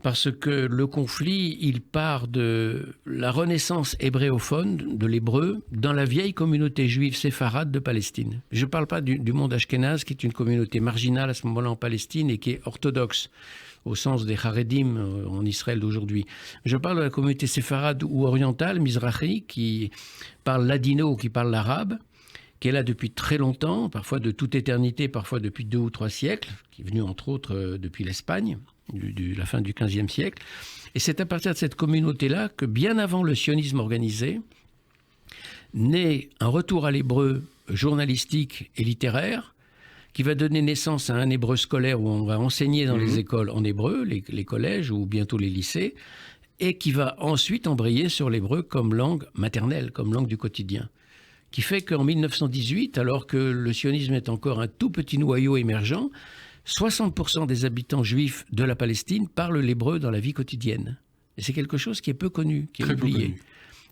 parce que le conflit, il part de la renaissance hébréophone de l'hébreu dans la vieille communauté juive séfarade de Palestine. Je ne parle pas du monde ashkénaze, qui est une communauté marginale à ce moment-là en Palestine et qui est orthodoxe, au sens des Haredim en Israël d'aujourd'hui. Je parle de la communauté séfarade ou orientale, Mizrahi, qui parle ladino, qui parle l'arabe, qui est là depuis très longtemps, parfois de toute éternité, parfois depuis 2 ou 3 siècles, qui est venue entre autres depuis l'Espagne, la fin du XVe siècle. Et c'est à partir de cette communauté-là que, bien avant le sionisme organisé, naît un retour à l'hébreu journalistique et littéraire, qui va donner naissance à un hébreu scolaire où on va enseigner dans les écoles en hébreu, les collèges ou bientôt les lycées, et qui va ensuite embrayer sur l'hébreu comme langue maternelle, comme langue du quotidien. Qui fait qu'en 1918, alors que le sionisme est encore un tout petit noyau émergent, 60% des habitants juifs de la Palestine parlent l'hébreu dans la vie quotidienne. Et c'est quelque chose qui est peu connu, qui est très oublié.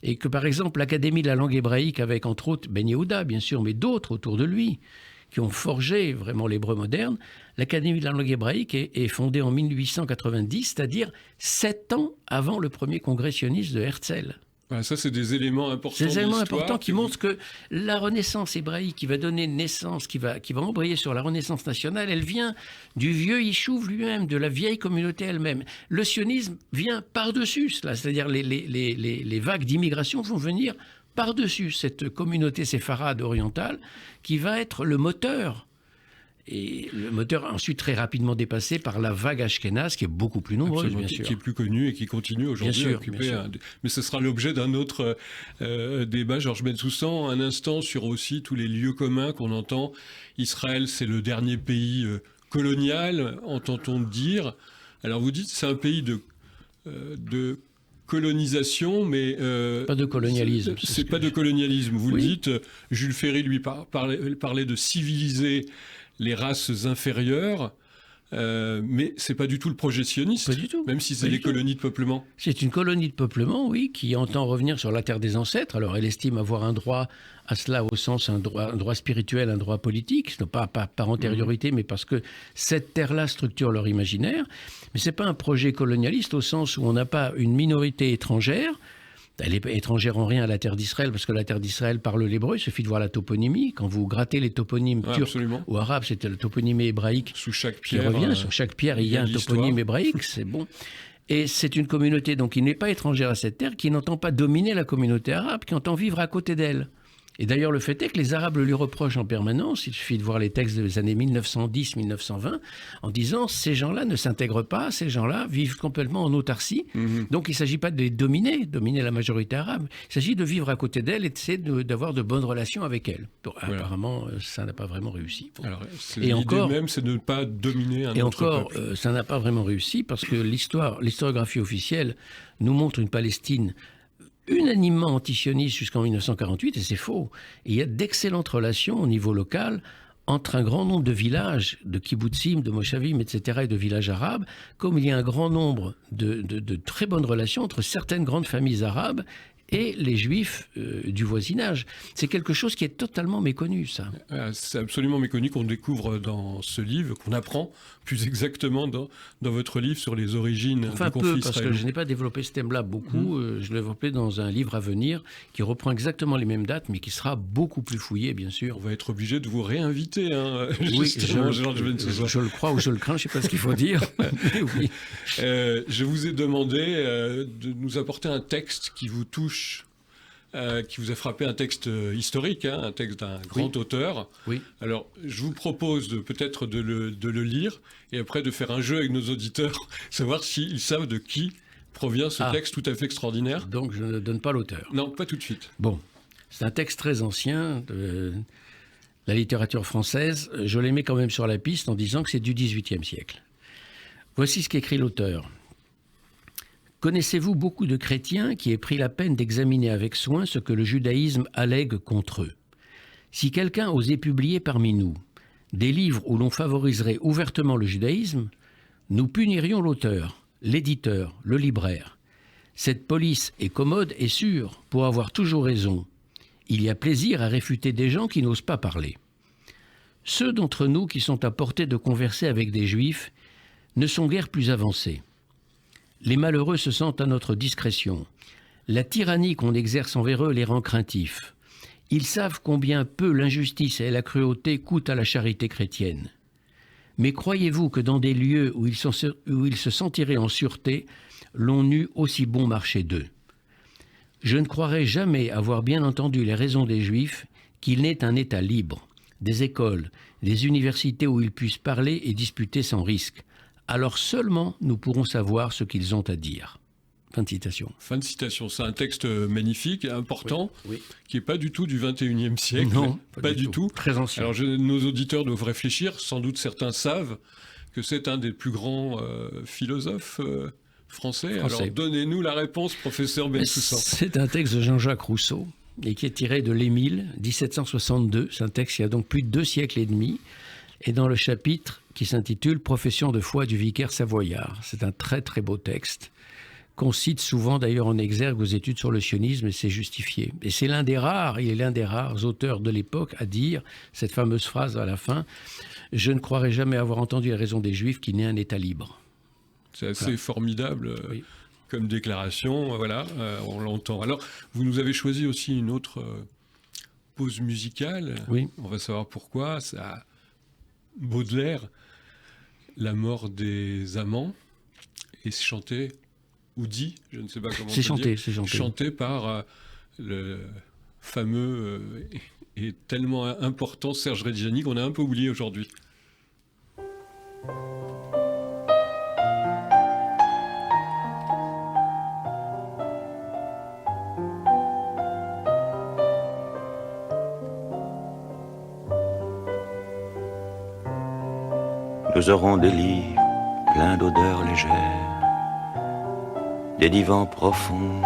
Et que par exemple l'Académie de la langue hébraïque, avec entre autres Ben Yehuda bien sûr, mais d'autres autour de lui, qui ont forgé vraiment l'hébreu moderne, l'Académie de la langue hébraïque est fondée en 1890, c'est-à-dire 7 ans avant le premier congrès sioniste de Herzl. Ah, ça, c'est des éléments importants. C'est des éléments importants qui montrent que la Renaissance hébraïque qui va donner naissance, qui va embrayer sur la Renaissance nationale, elle vient du vieux Yishuv lui-même, de la vieille communauté elle-même. Le sionisme vient par-dessus cela, c'est-à-dire les vagues d'immigration vont venir par-dessus cette communauté séfarade orientale qui va être le moteur. Et le moteur ensuite très rapidement dépassé par la vague ashkénaze qui est beaucoup plus nombreuse, bien sûr. Qui est plus connue et qui continue aujourd'hui à occuper. Mais ce sera l'objet d'un autre débat. Georges Bensoussan, un instant sur aussi tous les lieux communs qu'on entend. Israël, c'est le dernier pays colonial, entend-on dire. Alors vous dites c'est un pays de colonisation, mais... pas de colonialisme. C'est pas de colonialisme. Vous le dites, Jules Ferry, lui, parlait de civiliser les races inférieures, mais c'est pas du tout le projet sioniste. Pas du tout. Même si c'est des colonies de peuplement. C'est une colonie de peuplement, oui, qui entend revenir sur la terre des ancêtres. Alors elle estime avoir un droit à cela au sens un droit spirituel, un droit politique, pas par antériorité, mais parce que cette terre-là structure leur imaginaire. Mais c'est pas un projet colonialiste au sens où on n'a pas une minorité étrangère. Elle est étrangère en rien à la terre d'Israël, parce que la terre d'Israël parle l'hébreu, il suffit de voir la toponymie. Quand vous grattez les toponymes turcs ou arabes, c'était la toponymie hébraïque sous chaque pierre, qui revient. Sur chaque pierre, il y a un toponyme hébraïque, c'est bon. Et c'est une communauté donc, qui n'est pas étrangère à cette terre, qui n'entend pas dominer la communauté arabe, qui entend vivre à côté d'elle. Et d'ailleurs, le fait est que les Arabes le lui reprochent en permanence. Il suffit de voir les textes des années 1910-1920 en disant ces gens-là ne s'intègrent pas, ces gens-là vivent complètement en autarcie. Donc il ne s'agit pas de les dominer la majorité arabe. Il s'agit de vivre à côté d'elle et d'essayer d'avoir de bonnes relations avec elle. Bon, voilà. Apparemment, ça n'a pas vraiment réussi. Bon. Alors, l'idée même, c'est de ne pas dominer un autre peuple. Ça n'a pas vraiment réussi parce que l'historiographie officielle nous montre une Palestine unanimement antisioniste jusqu'en 1948, et c'est faux. Et il y a d'excellentes relations au niveau local entre un grand nombre de villages, de kibbutzim, de moshavim, etc., et de villages arabes, comme il y a un grand nombre de très bonnes relations entre certaines grandes familles arabes et les Juifs du voisinage. C'est quelque chose qui est totalement méconnu, ça. C'est absolument méconnu, qu'on découvre dans ce livre, qu'on apprend plus exactement dans votre livre sur les origines du conflit parce que je n'ai pas développé ce thème-là beaucoup. Je l'ai développé dans un livre à venir qui reprend exactement les mêmes dates, mais qui sera beaucoup plus fouillé, bien sûr. On va être obligé de vous réinviter, oui, je le crois ou je le crains, je ne sais pas ce qu'il faut dire. Oui. Je vous ai demandé de nous apporter un texte qui vous touche, qui vous a frappé, un texte historique, un texte d'un grand auteur. Oui. Alors, je vous propose peut-être de le lire et après de faire un jeu avec nos auditeurs, savoir s'ils savent de qui provient ce texte tout à fait extraordinaire. Donc, je ne donne pas l'auteur. Non, pas tout de suite. Bon, c'est un texte très ancien de la littérature française. Je les mets quand même sur la piste en disant que c'est du XVIIIe siècle. Voici ce qu'écrit l'auteur. Connaissez-vous beaucoup de chrétiens qui aient pris la peine d'examiner avec soin ce que le judaïsme allègue contre eux? Si quelqu'un osait publier parmi nous des livres où l'on favoriserait ouvertement le judaïsme, nous punirions l'auteur, l'éditeur, le libraire. Cette police est commode et sûre pour avoir toujours raison. Il y a plaisir à réfuter des gens qui n'osent pas parler. Ceux d'entre nous qui sont à portée de converser avec des juifs ne sont guère plus avancés. Les malheureux se sentent à notre discrétion. La tyrannie qu'on exerce envers eux les rend craintifs. Ils savent combien peu l'injustice et la cruauté coûtent à la charité chrétienne. Mais croyez-vous que dans des lieux où ils se sentiraient en sûreté, l'on eût aussi bon marché d'eux? Je ne croirais jamais avoir bien entendu les raisons des Juifs qu'il n'ait un État libre, des écoles, des universités où ils puissent parler et disputer sans risque. Alors seulement nous pourrons savoir ce qu'ils ont à dire. Fin de citation. Fin de citation. C'est un texte magnifique et important, oui. Qui n'est pas du tout du XXIe siècle. Non, pas du tout. Très ancien. Alors nos auditeurs doivent réfléchir. Sans doute certains savent que c'est un des plus grands philosophes français. Alors donnez-nous la réponse, professeur Bensoussan. C'est un texte de Jean-Jacques Rousseau et qui est tiré de l'Émile, 1762. C'est un texte qui a donc plus de 2 siècles et demi. Et dans le chapitre qui s'intitule « Profession de foi du vicaire savoyard ». C'est un très très beau texte qu'on cite souvent d'ailleurs en exergue aux études sur le sionisme et c'est justifié. Et c'est il est l'un des rares auteurs de l'époque à dire cette fameuse phrase à la fin « Je ne croirais jamais avoir entendu la raison des Juifs qui n'ait un État libre ». C'est assez formidable comme déclaration, on l'entend. Alors, vous nous avez choisi aussi une autre pause musicale. Oui. On va savoir pourquoi. Ça... Baudelaire, La mort des amants, et c'est chanté ou dit, je ne sais pas comment c'est chanté, dire, c'est chanté. Chanté par le fameux et tellement important Serge Reggiani qu'on a un peu oublié aujourd'hui. Nous aurons des lits pleins d'odeurs légères, des divans profonds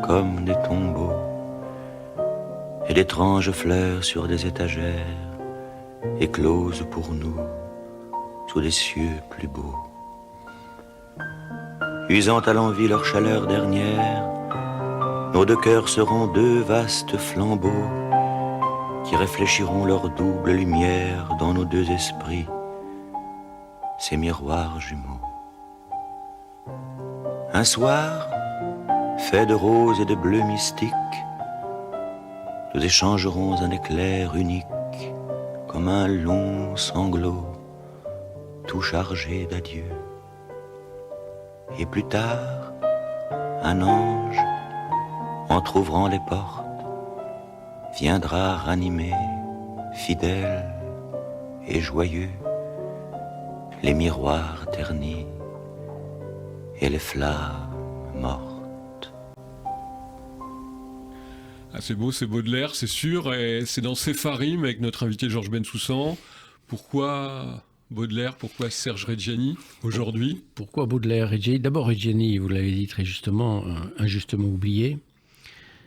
comme des tombeaux, et d'étranges fleurs sur des étagères, écloses pour nous sous des cieux plus beaux. Usant à l'envi leur chaleur dernière, nos 2 cœurs seront 2 vastes flambeaux qui réfléchiront leur double lumière dans nos 2 esprits, ces miroirs jumeaux. Un soir, fait de roses et de bleus mystiques, nous échangerons un éclair unique, comme un long sanglot, tout chargé d'adieu. Et plus tard, un ange, entr'ouvrant les portes, viendra ranimer, fidèle et joyeux, les miroirs ternis et les flammes mortes. Ah, c'est beau, c'est Baudelaire, c'est sûr, et c'est dans Sépharim avec notre invité Georges Bensoussan. Pourquoi Baudelaire, pourquoi Serge Reggiani aujourd'hui? Pourquoi Baudelaire, Reggiani? D'abord Reggiani, vous l'avez dit très justement, injustement oublié.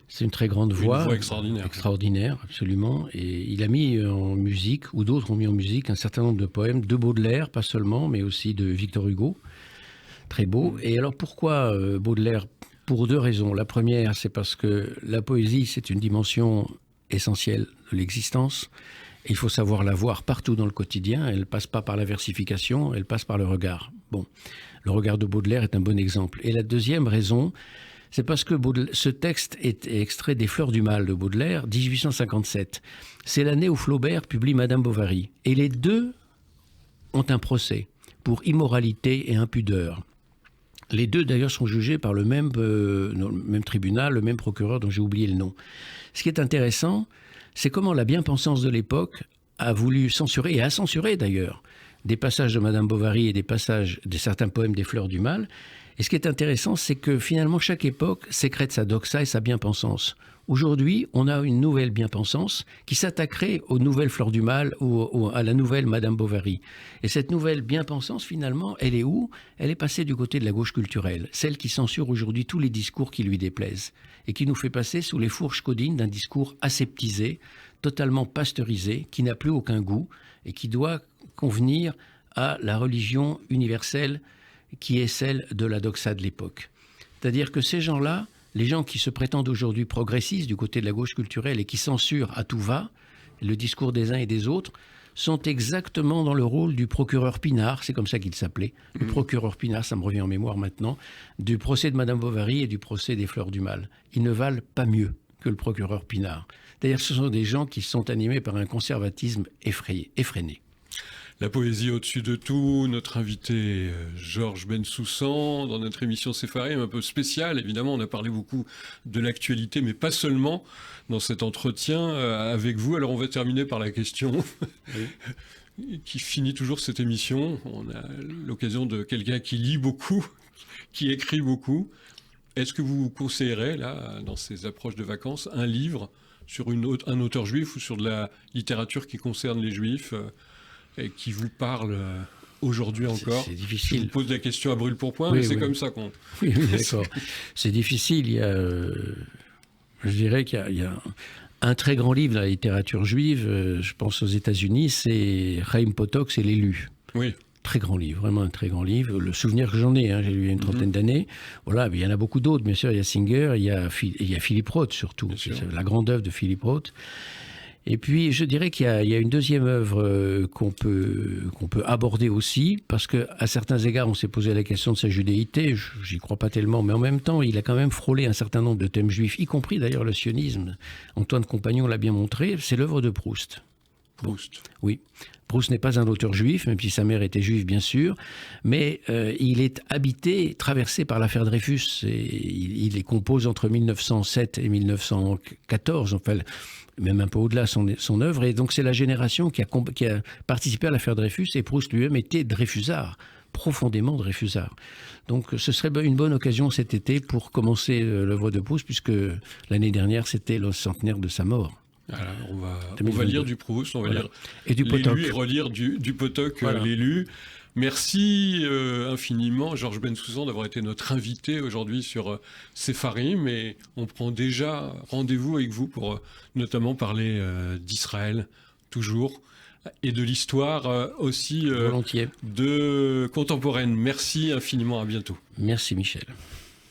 C'est une très grande voix. Une voix extraordinaire. Extraordinaire, absolument. Et il a mis en musique, ou d'autres ont mis en musique, un certain nombre de poèmes de Baudelaire, pas seulement, mais aussi de Victor Hugo. Très beau. Et alors pourquoi Baudelaire? Pour deux raisons. La première, c'est parce que la poésie, c'est une dimension essentielle de l'existence. Et il faut savoir la voir partout dans le quotidien. Elle ne passe pas par la versification, elle passe par le regard. Bon, le regard de Baudelaire est un bon exemple. Et la deuxième raison, c'est parce que ce texte est extrait des Fleurs du Mal de Baudelaire, 1857. C'est l'année où Flaubert publie Madame Bovary. Et les deux ont un procès pour immoralité et impudeur. Les deux, d'ailleurs, sont jugés par le même tribunal, le même procureur dont j'ai oublié le nom. Ce qui est intéressant, c'est comment la bien-pensance de l'époque a voulu censurer, et a censuré d'ailleurs, des passages de Madame Bovary et des passages de certains poèmes des Fleurs du Mal. Et ce qui est intéressant, c'est que finalement, chaque époque sécrète sa doxa et sa bien-pensance. Aujourd'hui, on a une nouvelle bien-pensance qui s'attaquerait aux nouvelles Fleurs du Mal ou à la nouvelle Madame Bovary. Et cette nouvelle bien-pensance, finalement, elle est où ? Elle est passée du côté de la gauche culturelle, celle qui censure aujourd'hui tous les discours qui lui déplaisent et qui nous fait passer sous les fourches caudines d'un discours aseptisé, totalement pasteurisé, qui n'a plus aucun goût et qui doit convenir à la religion universelle qui est celle de la doxa de l'époque. C'est-à-dire que ces gens-là, les gens qui se prétendent aujourd'hui progressistes du côté de la gauche culturelle et qui censurent à tout va le discours des uns et des autres, sont exactement dans le rôle du procureur Pinard, c'est comme ça qu'il s'appelait, le procureur Pinard, ça me revient en mémoire maintenant, du procès de Madame Bovary et du procès des Fleurs du Mal. Ils ne valent pas mieux que le procureur Pinard. D'ailleurs, ce sont des gens qui sont animés par un conservatisme effréné. La poésie au-dessus de tout, notre invité Georges Bensoussan dans notre émission Sépharim, un peu spéciale. Évidemment, on a parlé beaucoup de l'actualité, mais pas seulement dans cet entretien avec vous. Alors on va terminer par la question qui finit toujours cette émission. On a l'occasion de quelqu'un qui lit beaucoup, qui écrit beaucoup. Est-ce que vous conseillerez, là, dans ces approches de vacances, un livre sur un auteur juif ou sur de la littérature qui concerne les juifs et qui vous parle aujourd'hui encore? C'est difficile. Je vous pose la question à brûle-pourpoint, mais c'est comme ça qu'on... Oui, d'accord. C'est difficile. Il y a, je dirais qu'il y a un très grand livre de la littérature juive, je pense aux États-Unis, c'est Chaim Potok, c'est L'Élu. Oui. Très grand livre, vraiment un très grand livre. Le souvenir que j'en ai, j'ai lu il y a une trentaine d'années. Voilà, mais il y en a beaucoup d'autres, bien sûr. Il y a Singer, il y a Philippe Roth surtout. C'est la grande œuvre de Philippe Roth. Et puis, je dirais qu'il y a une deuxième œuvre qu'on peut aborder aussi, parce qu'à certains égards, on s'est posé la question de sa judéité. J'y crois pas tellement, mais en même temps, il a quand même frôlé un certain nombre de thèmes juifs, y compris d'ailleurs le sionisme. Antoine Compagnon l'a bien montré. C'est l'œuvre de Proust. Proust. Oui. Proust n'est pas un auteur juif, même si sa mère était juive, bien sûr, mais il est habité, traversé par l'affaire Dreyfus. Il les compose entre 1907 et 1914, enfin, même un peu au-delà son œuvre. Et donc, c'est la génération qui a participé à l'affaire Dreyfus, et Proust lui-même était Dreyfusard, profondément Dreyfusard. Donc, ce serait une bonne occasion cet été pour commencer l'œuvre de Proust, puisque l'année dernière, c'était le centenaire de sa mort. Alors, on va lire du Proust, on va lire et du Potok. L'Élu et relire du Potok, voilà. L'Élu. Merci infiniment, Georges Bensoussan, d'avoir été notre invité aujourd'hui sur Sépharim. Et on prend déjà rendez-vous avec vous pour notamment parler d'Israël, toujours, et de l'histoire aussi volontiers, de contemporaine. Merci infiniment, à bientôt. Merci Michel.